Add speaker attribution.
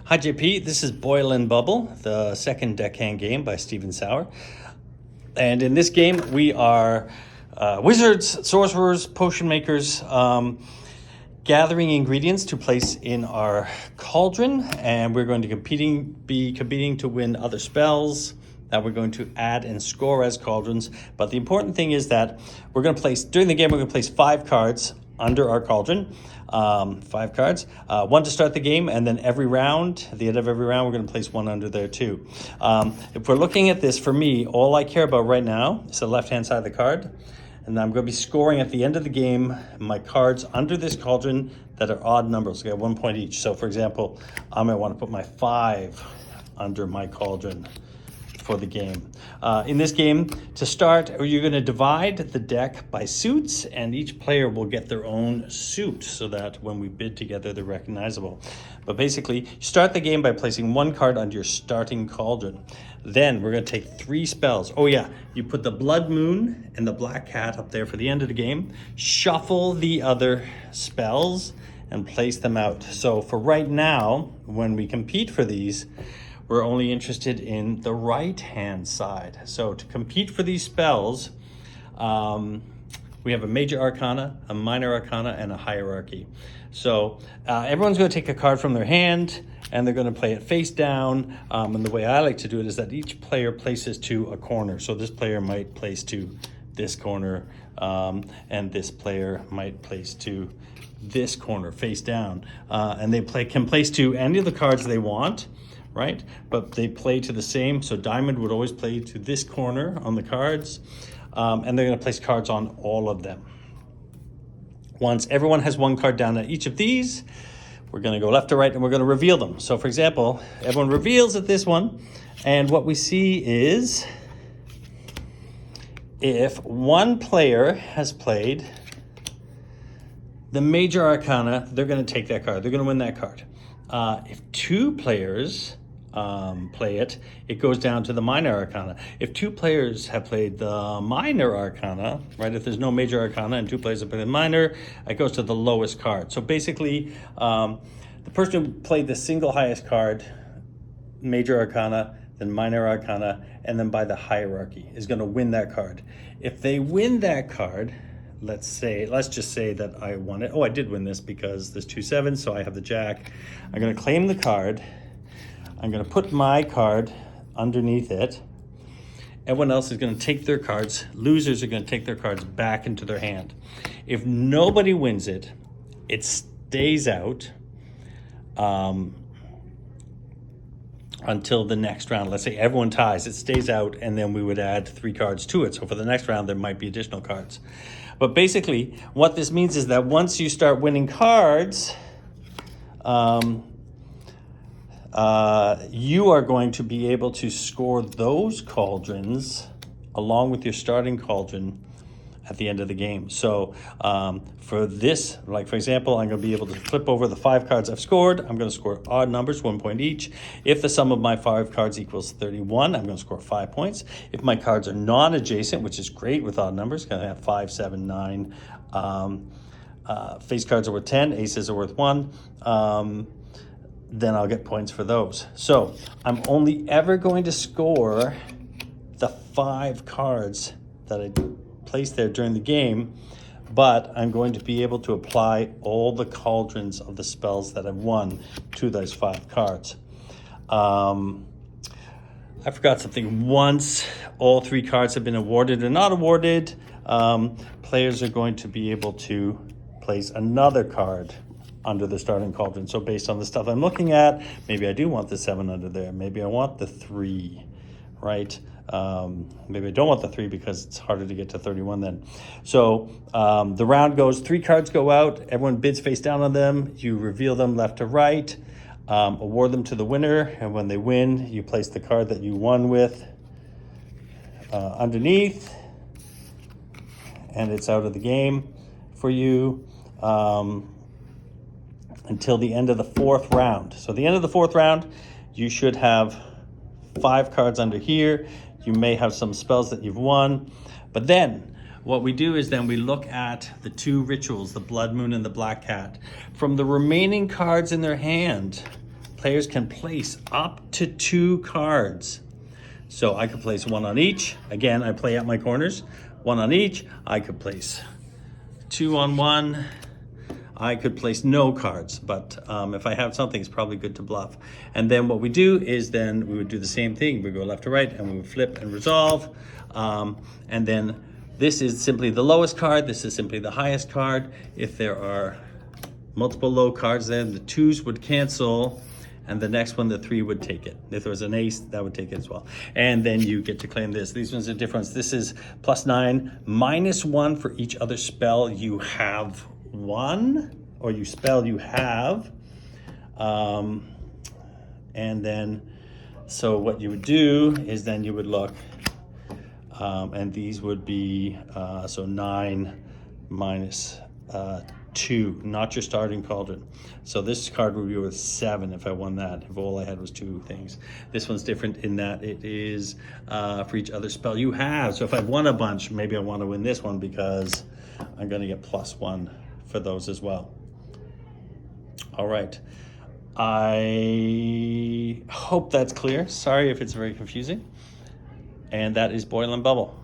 Speaker 1: Hi JP, this is Boil and Bubble, the second deckhand game by Stephen Sauer. And in this game, we are wizards, sorcerers, potion makers, gathering ingredients to place in our cauldron. And we're going to be competing to win other spells that we're going to add and score as cauldrons. But the important thing is that we're going to place, during the game, we're going to place 5 cards under our cauldron. 5 cards, 1 to start the game, and then every round, at the end of every round, we're going to place 1 under there too. If we're looking at this, for me, all I care about right now is the left-hand side of the card, and I'm going to be scoring at the end of the game my cards under this cauldron that are odd numbers. I get 1 point each. So, for example, I might want to put my 5 under my cauldron for the game. In this game, to start, you're going to divide the deck by suits, and each player will get their own suit so that when we bid together, they're recognizable. But basically, you start the game by placing 1 card under your starting cauldron. Then we're going to take 3 spells. Oh yeah, you put the Blood Moon and the Black Cat up there for the end of the game. Shuffle the other spells and place them out. So for right now, when we compete for these, we're only interested in the right-hand side. So to compete for these spells, we have a major arcana, a minor arcana, and a hierarchy. So everyone's going to take a card from their hand, and they're going to play it face down. And the way I like to do it is that each player places to a corner. So this player might place to this corner, and this player might place to this corner, face down. And they can place to any of the cards they want, right? But they play to the same. So Diamond would always play to this corner on the cards, and they're going to place cards on all of them. Once everyone has 1 card down at each of these, we're going to go left to right and we're going to reveal them. So for example, everyone reveals at this one, and what we see is if one player has played the major arcana, they're going to take that card. They're going to win that card. If 2 players play it, it goes down to the minor arcana. If 2 players have played the minor arcana, right, if there's no major arcana and 2 players have played the minor, it goes to the lowest card. So basically, the person who played the single highest card, major arcana, then minor arcana, and then by the hierarchy, is going to win that card. If they win that card, let's just say that I won it. Oh, I did win this because there's 2 7s, so I have the jack. I'm going to claim the card. I'm going to put my card underneath it. Everyone else is going to take their cards. Losers are going to take their cards back into their hand. If nobody wins it, it stays out until the next round. Let's say everyone ties, it stays out, and then we would add 3 cards to it. So for the next round, there might be additional cards. But basically, what this means is that once you start winning cards, you are going to be able to score those cauldrons along with your starting cauldron at the end of the game. So for this, like for example, I'm going to be able to flip over the 5 cards I've scored. I'm going to score odd numbers, 1 point each. If the sum of my 5 cards equals 31, I'm going to score 5 points. If my cards are non-adjacent, which is great with odd numbers, going to have 5, 7, 9. Face cards are worth 10, aces are worth 1. Then I'll get points for those. So I'm only ever going to score the 5 cards that I placed there during the game, but I'm going to be able to apply all the cauldrons of the spells that I've won to those 5 cards. I forgot something. Once all 3 cards have been awarded or not awarded, players are going to be able to place another card under the starting cauldron. So based on the stuff I'm looking at, maybe I do want the 7 under there. Maybe I want the 3, right? Maybe I don't want the 3 because it's harder to get to 31 then. So the round goes, 3 cards go out, everyone bids face down on them, you reveal them left to right, award them to the winner, and when they win, you place the card that you won with underneath, and it's out of the game for you. Until the end of the 4th round. So the end of the 4th round, you should have 5 cards under here. You may have some spells that you've won. But then what we do is then we look at the 2 rituals, the Blood Moon and the Black Cat. From the remaining cards in their hand, players can place up to 2 cards. So I could place 1 on each. Again, I play out my corners. 1 on each. I could place 2 on 1. I could place no cards, but if I have something, it's probably good to bluff. And then what we do is then we would do the same thing. We go left to right and we would flip and resolve. And then this is simply the lowest card. This is simply the highest card. If there are multiple low cards, then the 2s would cancel. And the next one, the 3 would take it. If there was an ace, that would take it as well. And then you get to claim this. These ones are different. This is +9, -1 for each other spell you have won, or you spell you have. And then, so what you would do is then you would look, and these would be, so 9 minus 2, not your starting cauldron. So this card would be worth 7 if I won that, if all I had was 2 things. This one's different in that it is for each other spell you have. So if I've won a bunch, maybe I want to win this one because I'm going to get +1 for those as well. All right. I hope that's clear. Sorry if it's very confusing. And that is Boil and Bubble.